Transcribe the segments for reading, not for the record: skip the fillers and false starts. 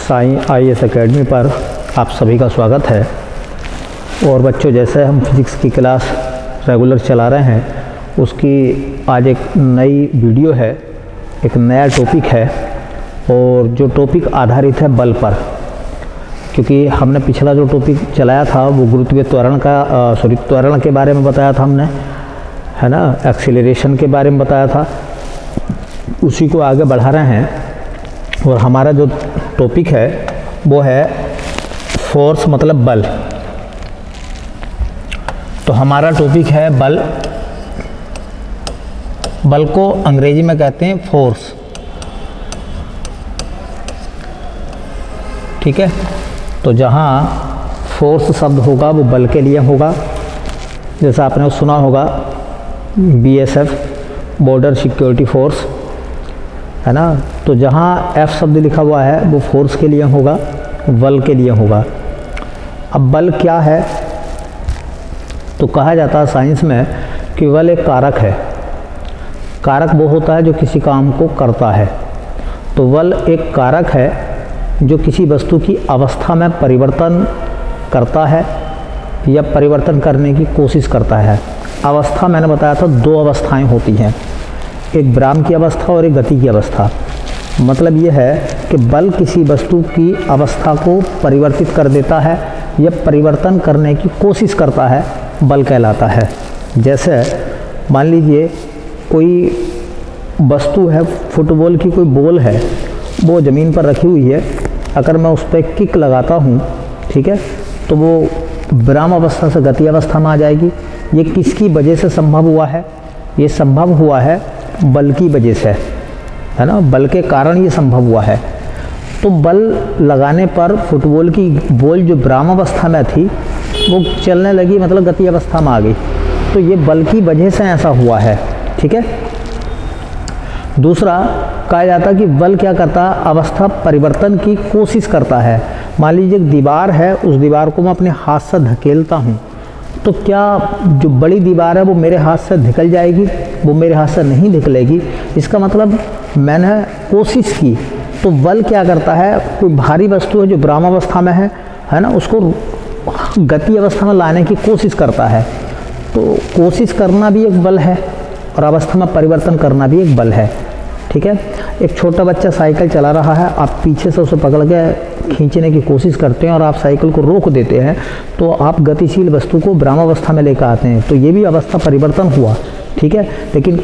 Sai IAS academy पर आप सभी का स्वागत है। और बच्चों, जैसे हम फिज़िक्स की क्लास रेगुलर चला रहे हैं, उसकी आज एक नई वीडियो है, एक नया टॉपिक है। और जो टॉपिक आधारित है बल पर, क्योंकि हमने पिछला जो टॉपिक चलाया था वो गुरुत्वीय त्वरण का त्वरण के बारे में बताया था हमने, है ना, एक्सीलरेशन के बारे में बताया था। उसी को आगे बढ़ा रहे हैं और हमारा जो टॉपिक है वो है फोर्स, मतलब बल। तो हमारा टॉपिक है बल। बल को अंग्रेजी में कहते हैं फोर्स, ठीक है। तो जहाँ फोर्स शब्द होगा वो बल के लिए होगा। जैसा आपने सुना होगा BSF, बॉर्डर सिक्योरिटी फोर्स, है ना। तो जहाँ F शब्द लिखा हुआ है वो फोर्स के लिए होगा, बल के लिए होगा। अब बल क्या है? तो कहा जाता है साइंस में कि बल एक कारक है। कारक वो होता है जो किसी काम को करता है। तो बल एक कारक है जो किसी वस्तु की अवस्था में परिवर्तन करता है या परिवर्तन करने की कोशिश करता है। अवस्था मैंने बताया था, दो अवस्थाएं होती हैं, एक विराम की अवस्था और एक गति की अवस्था। मतलब ये है कि बल किसी वस्तु की अवस्था को परिवर्तित कर देता है या परिवर्तन करने की कोशिश करता है, बल कहलाता है। जैसे मान लीजिए कोई वस्तु है, फुटबॉल की कोई बॉल है, वो ज़मीन पर रखी हुई है। अगर मैं उस पर किक लगाता हूँ, ठीक है, तो वो विराम अवस्था से गति अवस्था में आ जाएगी। ये किसकी वजह से संभव हुआ है? ये संभव हुआ है बल की वजह से, है ना। बल के कारण ये संभव हुआ है। तो बल लगाने पर फुटबॉल की बॉल जो विराम अवस्था में थी वो चलने लगी, मतलब गति अवस्था में आ गई। तो ये बल की वजह से ऐसा हुआ है, ठीक है। दूसरा कहा जाता है कि बल क्या करता है? अवस्था परिवर्तन की कोशिश करता है। मान लीजिए एक दीवार है, उस दीवार को मैं अपने हाथ से धकेलता हूँ, तो क्या जो बड़ी दीवार है वो मेरे हाथ से निकल जाएगी? वो मेरे हाथ से नहीं निकलेगी। इसका मतलब मैंने कोशिश की। तो बल क्या करता है? कोई भारी वस्तु है जो विराम अवस्था में है ना, उसको गति अवस्था में लाने की कोशिश करता है। तो कोशिश करना भी एक बल है और अवस्था में परिवर्तन करना भी एक बल है, ठीक है। एक छोटा बच्चा साइकिल चला रहा है, आप पीछे से उसे पकड़ के खींचने की कोशिश करते हैं और आप साइकिल को रोक देते हैं, तो आप गतिशील वस्तु को विराम अवस्था में लेकर आते हैं। तो ये भी अवस्था परिवर्तन हुआ, ठीक है। लेकिन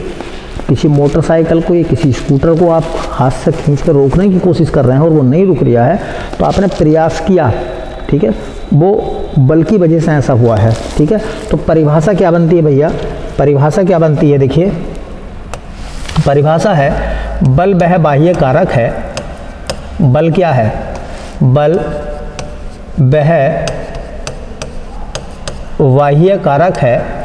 किसी मोटरसाइकिल को या किसी स्कूटर को आप हाथ से खींच कर रोकने की कोशिश कर रहे हैं और वो नहीं रुक रहा है, तो आपने प्रयास किया, ठीक है, वो बल की वजह से ऐसा हुआ है, ठीक है। तो परिभाषा क्या बनती है भैया? परिभाषा क्या बनती है? देखिए, परिभाषा है बल वह बाह्य कारक है। बल क्या है? बल वह बाह्य कारक है।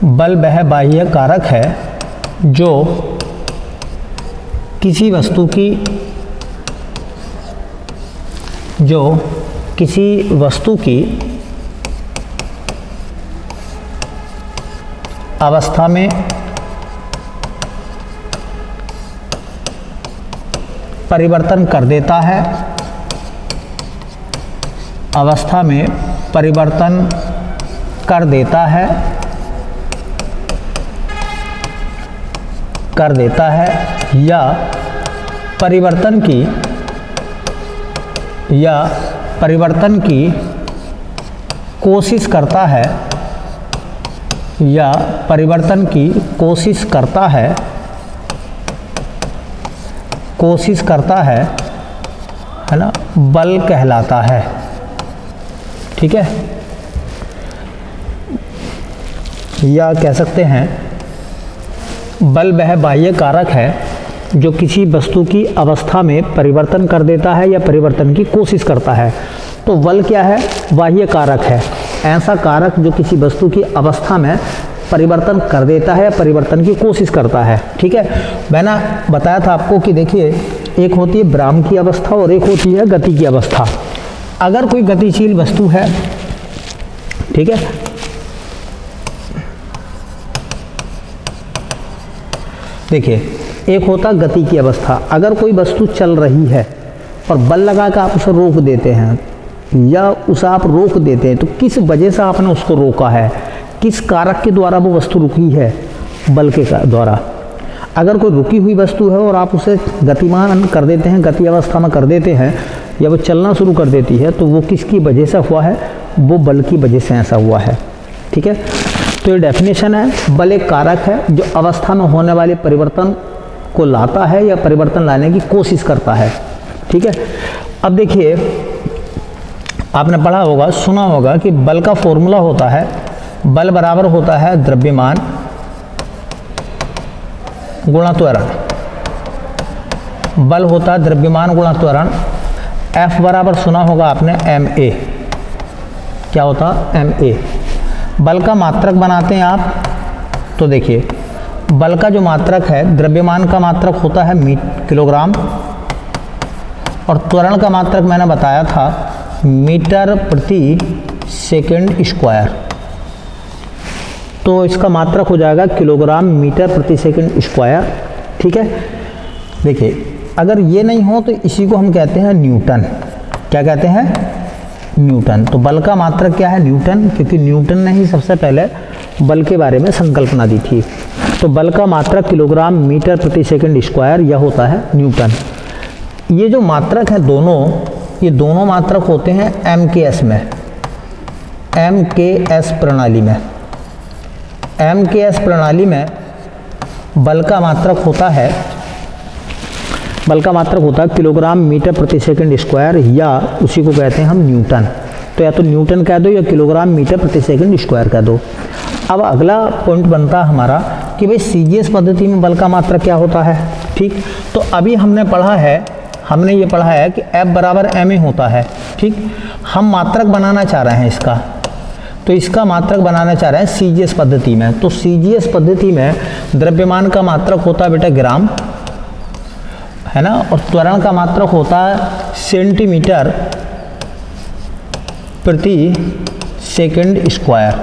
बल वह बाह्य कारक है जो किसी वस्तु की अवस्था में परिवर्तन कर देता है। अवस्था में परिवर्तन कर देता है, या परिवर्तन की कोशिश करता है, या परिवर्तन की कोशिश करता है, है ना, बल कहलाता है, ठीक है। या कह सकते हैं बल वह बाह्य कारक है जो किसी वस्तु की अवस्था में परिवर्तन कर देता है या परिवर्तन की कोशिश करता है। तो बल क्या है? बाह्य कारक है, ऐसा कारक जो किसी वस्तु की अवस्था में परिवर्तन कर देता है या परिवर्तन की कोशिश करता है, ठीक है। मैंने बताया था आपको कि देखिए, एक होती है विराम की अवस्था और एक होती है गति की अवस्था। अगर कोई गतिशील वस्तु है, ठीक है, देखिए एक होता गति की अवस्था। अगर कोई वस्तु चल रही है और बल लगा कर आप उसे रोक देते हैं या उसे आप रोक देते हैं, तो किस वजह से आपने उसको रोका है, किस कारक के द्वारा वो वस्तु रुकी है, बल के द्वारा। अगर कोई रुकी हुई वस्तु है और आप उसे गतिमान कर देते हैं, गति अवस्था में कर देते हैं, या वो चलना शुरू कर देती है, तो वो किसकी वजह से हुआ है, वो बल की वजह से ऐसा हुआ है। ठीक है, तो ये डेफिनेशन है। बल एक कारक है जो अवस्था में होने वाले परिवर्तन को लाता है या परिवर्तन लाने की कोशिश करता है। ठीक है, अब देखिए आपने पढ़ा होगा, सुना होगा कि बल का फॉर्मूला होता है, बल बराबर होता है द्रव्यमान गुणा त्वरण। बल होता है द्रव्यमान गुणा त्वरण। F बराबर सुना होगा आपने ma। क्या होता है ma। बल का मात्रक बनाते हैं आप, तो देखिए बल का जो मात्रक है, द्रव्यमान का मात्रक होता है किलोग्राम, और त्वरण का मात्रक मैंने बताया था मीटर प्रति सेकंड स्क्वायर। तो इसका मात्रक हो जाएगा किलोग्राम मीटर प्रति सेकंड स्क्वायर। ठीक है, देखिए अगर ये नहीं हो तो इसी को हम कहते हैं न्यूटन। क्या कहते हैं, न्यूटन। तो बल का मात्रक क्या है, न्यूटन, क्योंकि न्यूटन ने ही सबसे पहले बल के बारे में संकल्पना दी थी। तो बल का मात्रक किलोग्राम मीटर प्रति सेकंड स्क्वायर, यह होता है न्यूटन। ये जो मात्रक है दोनों, ये दोनों मात्रक होते हैं MKS में, MKS प्रणाली में। MKS प्रणाली में बल का मात्रक होता है, किलोग्राम मीटर प्रति सेकंड स्क्वायर, या उसी को कहते हैं हम न्यूटन। तो या तो न्यूटन कह दो या किलोग्राम मीटर प्रति सेकंड स्क्वायर कह दो। अब अगला पॉइंट बनता है हमारा कि भाई CGS पद्धति में बल का मात्रक क्या होता है। ठीक, तो अभी हमने ये पढ़ा है कि F बराबर ma होता है। ठीक, हम मात्रक बनाना चाह रहे हैं इसका, तो इसका मात्रक बनाना चाह रहे हैं CGS पद्धति में। तो CGS पद्धति में द्रव्यमान का मात्रक होता है बेटा ग्राम, है ना, और त्वरण का मात्रक होता है सेंटीमीटर प्रति सेकंड स्क्वायर।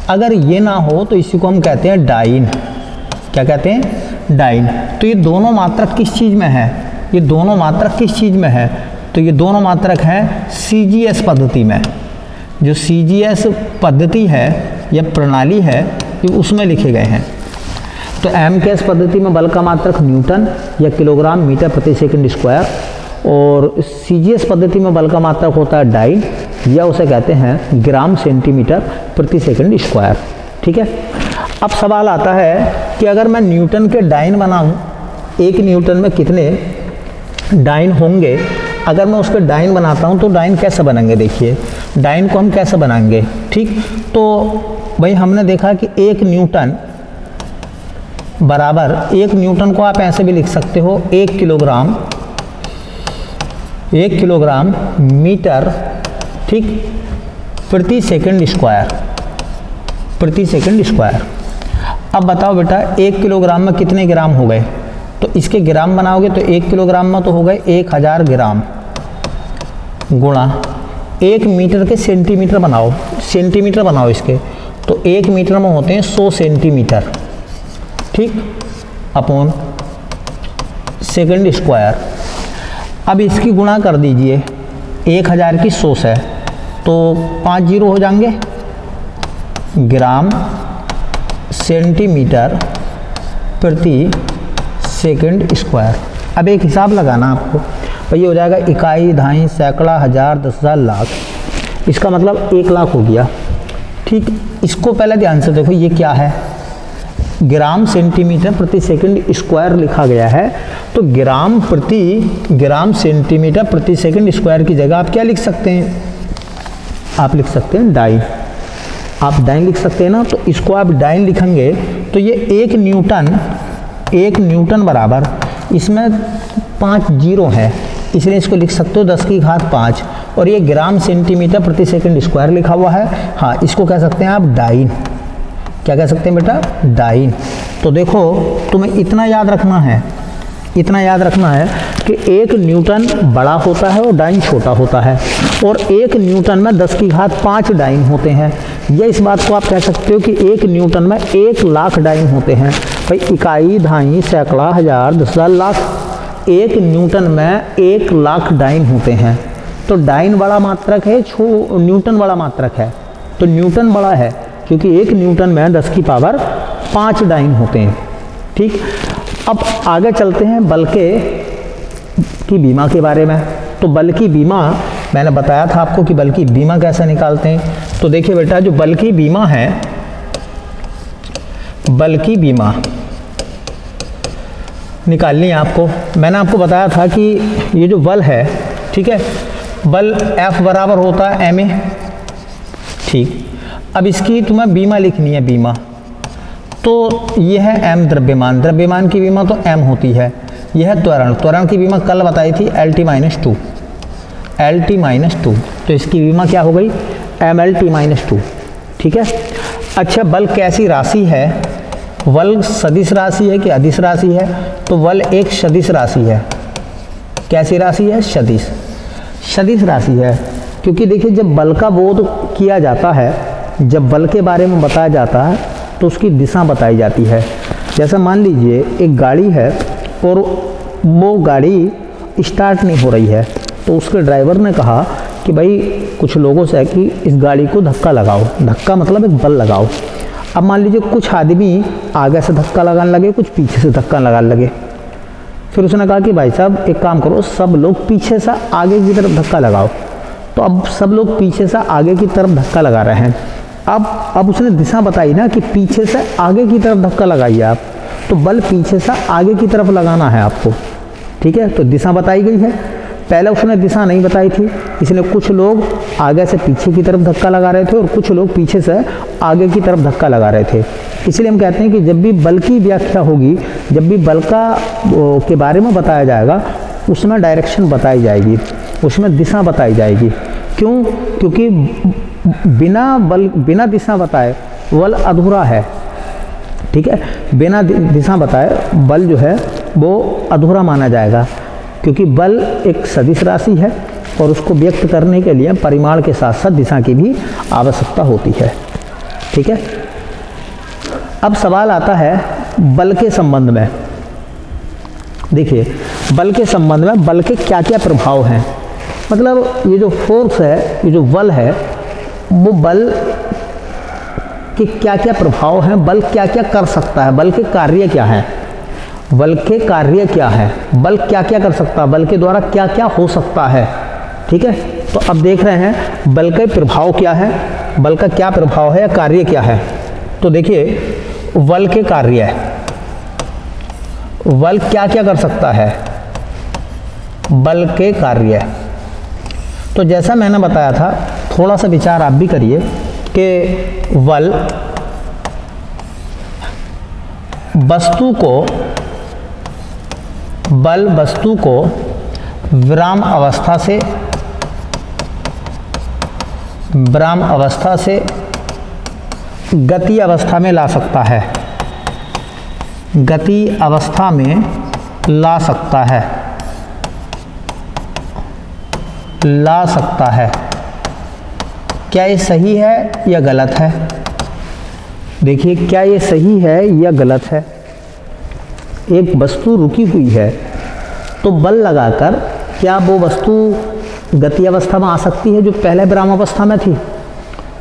अगर ये ना हो तो इसी को हम कहते हैं डाइन। क्या कहते हैं, डाइन। तो ये दोनों मात्रक किस चीज़ में है, ये दोनों मात्रक किस चीज़ में है, तो ये दोनों मात्रक हैं CGS पद्धति में। जो CGS पद्धति है या प्रणाली है, ये उसमें लिखे गए हैं। तो MKS पद्धति में बल का मात्रक न्यूटन या किलोग्राम मीटर प्रति सेकंड स्क्वायर, और CGS पद्धति में बल का मात्रक होता है डाइन, या उसे कहते हैं ग्राम सेंटीमीटर प्रति सेकंड स्क्वायर। ठीक है, अब सवाल आता है कि अगर मैं न्यूटन के डाइन बनाऊं, एक न्यूटन में कितने डाइन होंगे। अगर मैं उसके डाइन बनाता हूं तो डाइन कैसे बनेंगे, देखिए डाइन को हम कैसे बनाएंगे। ठीक, तो भाई हमने देखा कि एक न्यूटन बराबर, एक न्यूटन को आप ऐसे भी लिख सकते हो, 1 किलोग्राम मीटर, ठीक, प्रति सेकंड स्क्वायर। अब बताओ बेटा 1 किलोग्राम में कितने ग्राम हो गए, तो इसके ग्राम बनाओगे तो 1 किलोग्राम में तो हो गए 1000 ग्राम, गुणा 1 मीटर के सेंटीमीटर बनाओ इसके, तो 1 मीटर में होते हैं 100 सेंटीमीटर, ठीक, अपॉन सेकंड स्क्वायर। अब इसकी गुणा कर दीजिए 1000 की 100 से, तो 5 जीरो हो जाएंगे, ग्राम सेंटीमीटर प्रति सेकंड स्क्वायर। अब एक हिसाब लगाना आपको, तो ये हो जाएगा इकाई, दहाई, सैकड़ा, हजार, 10,000, लाख। इसका मतलब 1 लाख हो गया। ठीक, इसको पहले ध्यान से देखो, ये क्या है, ग्राम सेंटीमीटर प्रति सेकंड स्क्वायर लिखा गया है। तो ग्राम सेंटीमीटर प्रति सेकंड स्क्वायर की जगह आप क्या लिख सकते हैं, आप लिख सकते हैं डाइन। आप डाइन लिख सकते हैं ना, तो इसको आप डाइन लिखेंगे तो ये 1 न्यूटन बराबर, इसमें 5 जीरो है, इसलिए इसको लिख सकते हो 10 की घात 5, और ये ग्राम सेंटीमीटर प्रति सेकंड स्क्वायर लिखा हुआ है। हाँ, इसको कह सकते हैं आप डाइन। क्या कह सकते हैं बेटा, डाइन। तो देखो तुम्हें इतना याद रखना है कि 1 न्यूटन बड़ा होता है और डाइन छोटा होता है, और 1 न्यूटन में 10 की घात 5 डाइन होते हैं। या इस बात को आप कह सकते हो कि 1 न्यूटन में 1 लाख डाइन होते हैं। भाई इकाई, दहाई, सैकड़ा, हजार, 10,000, लाख, 1 न्यूटन में 1 लाख डाइन होते हैं। तो डाइन बड़ा मात्रक है, न्यूटन बड़ा मात्रक है? तो न्यूटन बड़ा है, क्योंकि 1 न्यूटन में 10 की पावर 5 डाइन होते हैं। ठीक, अब आगे चलते हैं बल की बीमा के बारे में। तो बल की बीमा मैंने बताया था आपको कि बल की बीमा कैसे निकालते हैं। तो देखिए बेटा, जो बल की बीमा है, बल की बीमा निकालनी है आपको। मैंने आपको बताया था कि ये जो बल है, ठीक है, बल F बराबर होता है ma। ठीक, अब इसकी तुम्हें बीमा लिखनी है, बीमा। तो ये है m द्रव्यमान, द्रव्यमान की बीमा तो m होती है। यह है त्वरण, त्वरण की बीमा कल बताई थी LT-2, LT-2। तो इसकी बीमा क्या हो गई? MLT-2। ठीक है। अच्छा, बल कैसी राशि है? बल सदिश राशि है कि अदिश राशि है? तो बल एक सदिश राशि है। कैसी राशि है? सदिश, सदिश राशि है। क्योंकि देखिए, जब बल का बोध किया जाता है, जब बल के बारे में बताया जाता है, तो उसकी दिशा बताई जाती है। जैसे मान लीजिए एक गाड़ी है और वो गाड़ी स्टार्ट नहीं हो रही है, तो उसके ड्राइवर ने कहा कि भाई कुछ लोगों से कि इस गाड़ी को धक्का लगाओ। धक्का मतलब एक बल लगाओ। अब मान लीजिए कुछ आदमी आगे से धक्का लगाने लगे, कुछ पीछे से धक्का लगाने लगे। फिर उसने कहा कि भाई साहब एक काम करो, सब लोग पीछे से आगे की तरफ धक्का लगाओ। तो अब सब लोग पीछे से आगे की तरफ धक्का लगा रहे हैं। अब उसने दिशा बताई ना कि पीछे से आगे की तरफ धक्का लगाइए आप। तो बल पीछे से आगे की तरफ लगाना है आपको। ठीक है, तो दिशा बताई गई है। पहले उसने दिशा नहीं बताई थी, इसलिए कुछ लोग आगे से पीछे की तरफ धक्का लगा रहे थे और कुछ लोग पीछे से आगे की तरफ धक्का लगा रहे थे। इसलिए हम कहते हैं कि जब भी बल की व्याख्या होगी, जब भी बल के बारे में बताया जाएगा, उसमें डायरेक्शन बताई जाएगी, उसमें दिशा बताई जाएगी। क्यों? क्योंकि बिना दिशा बताए बल अधूरा है। ठीक है, बिना दिशा बताए बल जो है वो अधूरा माना जाएगा, क्योंकि बल एक सदिश राशि है और उसको व्यक्त करने के लिए परिमाण के साथ साथ दिशा की भी आवश्यकता होती है। ठीक है, अब सवाल आता है बल के संबंध में। देखिए, बल के संबंध में बल के क्या क्या प्रभाव हैं। मतलब ये जो फोर्स है, ये जो बल है, वो बल के क्या क्या प्रभाव हैं, बल क्या क्या कर सकता है, बल के कार्य क्या है, बल के कार्य क्या है, बल क्या क्या कर सकता है, बल के द्वारा क्या क्या हो सकता है। ठीक है, तो अब देख रहे हैं बल का प्रभाव क्या है, बल का क्या प्रभाव है या कार्य क्या है। तो देखिए, बल के कार्य, बल क्या क्या कर सकता है, बल के कार्य। तो जैसा मैंने बताया था, थोड़ा सा विचार आप भी करिए कि बल वस्तु को विराम अवस्था से गति अवस्था में ला सकता है, गति अवस्था में ला सकता है। क्या ये सही है या गलत है? देखिए, क्या ये सही है या गलत है? एक वस्तु रुकी हुई है, तो बल लगाकर क्या वो वस्तु गति अवस्था में आ सकती है जो पहले विराम अवस्था में थी?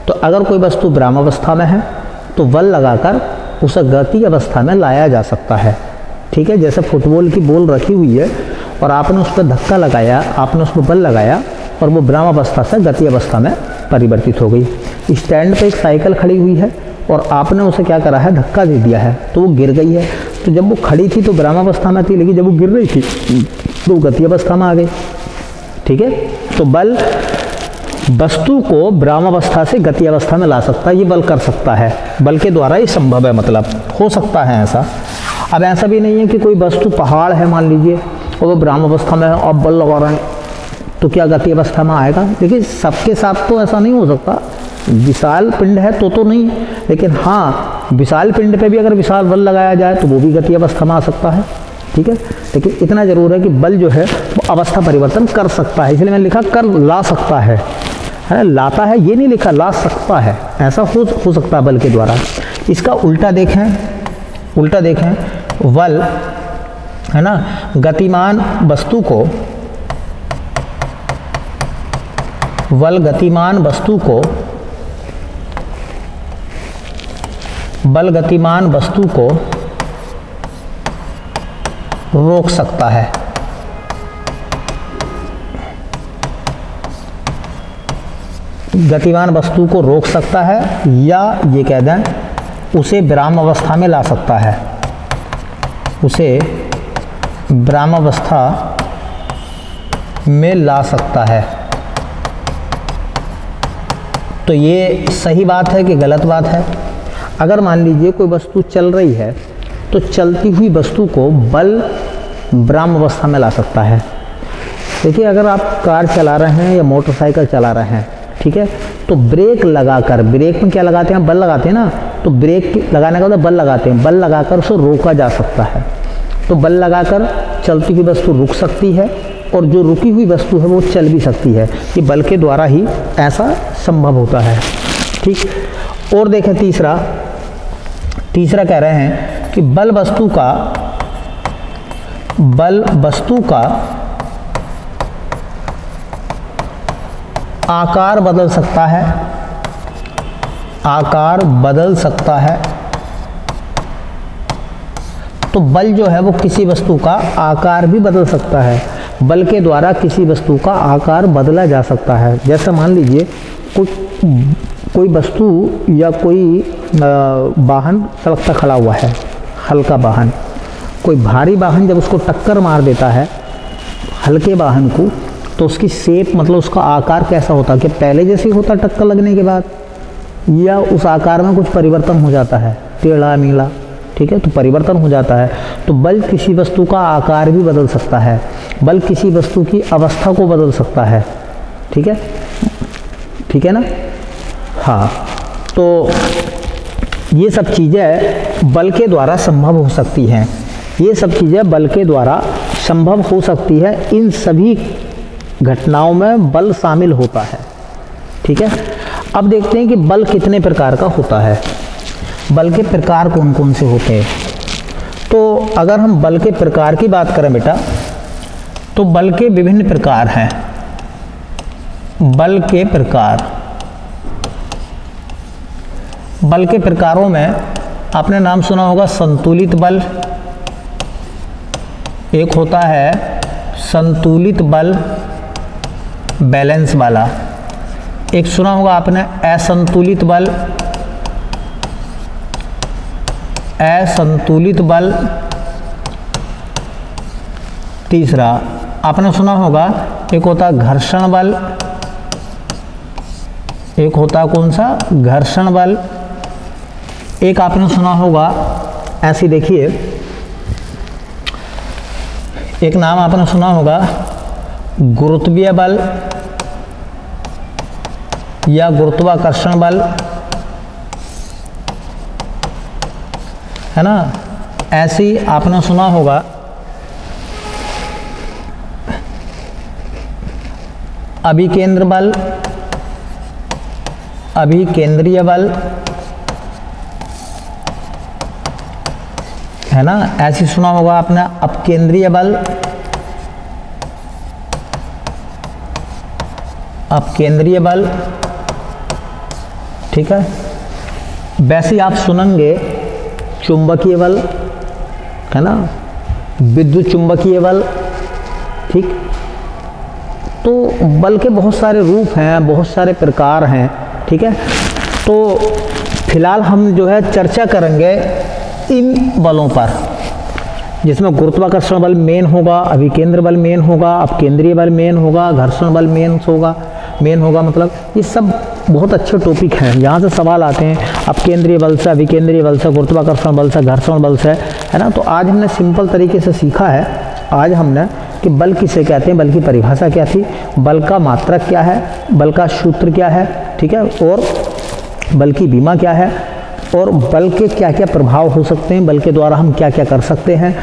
तो अगर कोई वस्तु विराम अवस्था में है तो बल लगाकर उसे गति अवस्था में लाया जा सकता है। ठीक है, जैसे फुटबॉल की बॉल रखी हुई है और आपने उस पर धक्का लगाया, आपने उस पर बल लगाया और वो विराम अवस्था से गति अवस्था में परिवर्तित हो गई। स्टैंड पे एक साइकिल खड़ी हुई है और आपने उसे क्या करा है, धक्का दे दिया है, तो वो गिर गई है। तो जब वो खड़ी थी तो विराम अवस्था में थी, लेकिन जब वो गिर रही थी तो गति अवस्था में आ गई। ठीक है, तो बल वस्तु को विराम अवस्था से गति अवस्था में ला सकता है, ये बल कर सकता है, बल के द्वारा ये संभव है, मतलब हो सकता है ऐसा। अब ऐसा भी नहीं है कि कोई वस्तु पहाड़ है मान लीजिए और वो विराम अवस्था में है और बल लगा रहे हैं तो क्या गति अवस्था में आएगा? देखिए, सबके साथ तो ऐसा नहीं हो सकता। विशाल पिंड है तो नहीं, लेकिन हाँ, विशाल पिंड पे भी अगर विशाल बल लगाया जाए तो वो भी गति अवस्था में आ सकता है। ठीक है, लेकिन इतना जरूर है कि बल जो है वो अवस्था परिवर्तन कर सकता है, इसलिए मैंने लिखा कर ला सकता है। है, लाता है ये नहीं लिखा, ला सकता है, ऐसा हो सकता है बल के द्वारा। इसका उल्टा देखें, बल है ना, गतिमान वस्तु को बल गतिमान वस्तु को रोक सकता है। गतिमान वस्तु को रोक सकता है, या ये कह दें उसे विराम अवस्था में ला सकता है, उसे विराम अवस्था में ला सकता है। तो ये सही बात है कि गलत बात है? अगर मान लीजिए कोई वस्तु चल रही है तो चलती हुई वस्तु को बल विराम अवस्था में ला सकता है। देखिए, अगर आप कार चला रहे हैं या मोटरसाइकिल चला रहे हैं, ठीक है, तो ब्रेक लगाकर, ब्रेक में क्या लगाते हैं, बल लगाते हैं ना, तो ब्रेक लगाने का मतलब बल लगाते हैं, बल लगाकर उसे रोका जा सकता है। तो बल लगाकर चलती हुई वस्तु रुक सकती है और जो रुकी हुई वस्तु है वो चल भी सकती है। ये बल के द्वारा ही ऐसा संभव होता है। ठीक, और देखें तीसरा कह रहे हैं कि बल वस्तु का आकार बदल सकता है, तो बल जो है वो किसी वस्तु का आकार भी बदल सकता है। बल के द्वारा किसी वस्तु का आकार बदला जा सकता है। जैसे मान लीजिए कोई वस्तु या कोई वाहन सड़क पर खड़ा हुआ है, हल्का वाहन, कोई भारी वाहन जब उसको टक्कर मार देता है हल्के वाहन को, तो उसकी शेप मतलब उसका आकार कैसा होता है, कि पहले जैसे ही होता टक्कर लगने के बाद, या उस आकार में कुछ परिवर्तन हो जाता है, टेढ़ा मीला, ठीक है, तो परिवर्तन हो जाता है। तो बल किसी वस्तु का आकार भी बदल सकता है, बल किसी वस्तु की अवस्था को बदल सकता है। ठीक है ना? हाँ, तो ये सब चीज़ें बल के द्वारा संभव हो सकती हैं, ये सब चीज़ें बल के द्वारा संभव हो सकती है। इन सभी घटनाओं में बल शामिल होता है। ठीक है, अब देखते हैं कि बल कितने प्रकार का होता है, बल के प्रकार कौन कौन से होते हैं। तो अगर हम बल के प्रकार की बात करें बेटा, तो बल के विभिन्न प्रकार हैं। बल के प्रकारों में आपने नाम सुना होगा संतुलित बल, एक होता है संतुलित बल बैलेंस वाला, एक सुना होगा आपने असंतुलित बल, तीसरा आपने सुना होगा एक होता घर्षण बल, एक होता कौन सा, घर्षण बल, एक आपने सुना होगा, ऐसी देखिए, एक नाम आपने सुना होगा गुरुत्वीय बल या गुरुत्वाकर्षण बल, है ना। ऐसी आपने सुना होगा अभिकेंद्र बल, अभिकेंद्रीय बल, है ना। ऐसी सुना होगा आपने अपकेंद्रीय बल, अपकेंद्रीय बल, ठीक है। वैसे आप सुनेंगे चुंबकीय बल, है ना, विद्युत चुंबकीय बल, ठीक। तो बल के बहुत सारे रूप हैं, बहुत सारे प्रकार हैं, ठीक है। तो फिलहाल हम जो है चर्चा करेंगे इन बलों पर, जिसमें गुरुत्वाकर्षण बल मेन होगा, अभिकेंद्र बल मेन होगा, अपकेंद्रीय बल मेन होगा, घर्षण बल मेन होगा, मतलब ये सब बहुत अच्छे टॉपिक हैं। यहाँ से सवाल आते हैं अपकेंद्रीय बल से, अभिकेंद्रीय बल से, गुरुत्वाकर्षण बल से, घर्षण बल से, है ना। तो आज हमने सिंपल तरीके से सीखा है, आज हमने कि बल किसे कहते हैं, बल की परिभाषा क्या थी, बल का मात्रक क्या है, बल का सूत्र क्या है, ठीक है, और बल की बीमा क्या है, और बल के क्या क्या प्रभाव हो सकते हैं, बल के द्वारा हम क्या क्या कर सकते हैं।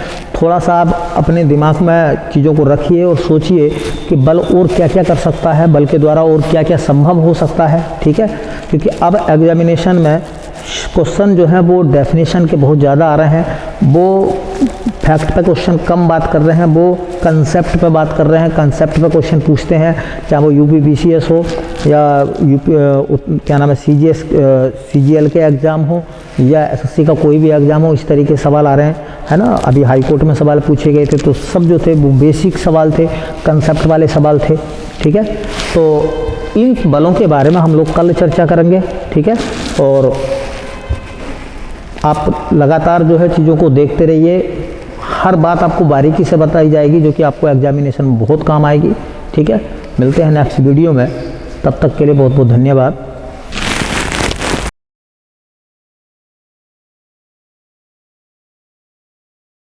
थोड़ा सा आप अपने दिमाग में चीज़ों को रखिए और सोचिए कि बल और क्या क्या कर सकता है, बल के द्वारा और क्या क्या संभव हो सकता है। ठीक है, क्योंकि अब एग्जामिनेशन में क्वेश्चन जो है वो डेफिनेशन के बहुत ज़्यादा आ रहे हैं, वो फैक्ट पे क्वेश्चन कम बात कर रहे हैं, वो कंसेप्ट पे बात कर रहे हैं, कंसेप्ट पे क्वेश्चन पूछते हैं, चाहे वो यूपी बीसीएस हो या क्या नाम है सीजीएल के एग्ज़ाम हो या एसएससी का कोई भी एग्ज़ाम हो, इस तरीके से सवाल आ रहे हैं, है ना। अभी हाई कोर्ट में सवाल पूछे गए थे तो सब जो थे वो बेसिक सवाल थे, कंसेप्ट वाले सवाल थे। ठीक है, तो इन बलों के बारे में हम लोग कल चर्चा करेंगे। ठीक है, और आप लगातार जो है चीज़ों को देखते रहिए, हर बात आपको बारीकी से बताई जाएगी जो कि आपको एग्जामिनेशन में बहुत काम आएगी। ठीक है, मिलते हैं नेक्स्ट वीडियो में, तब तक के लिए बहुत बहुत धन्यवाद।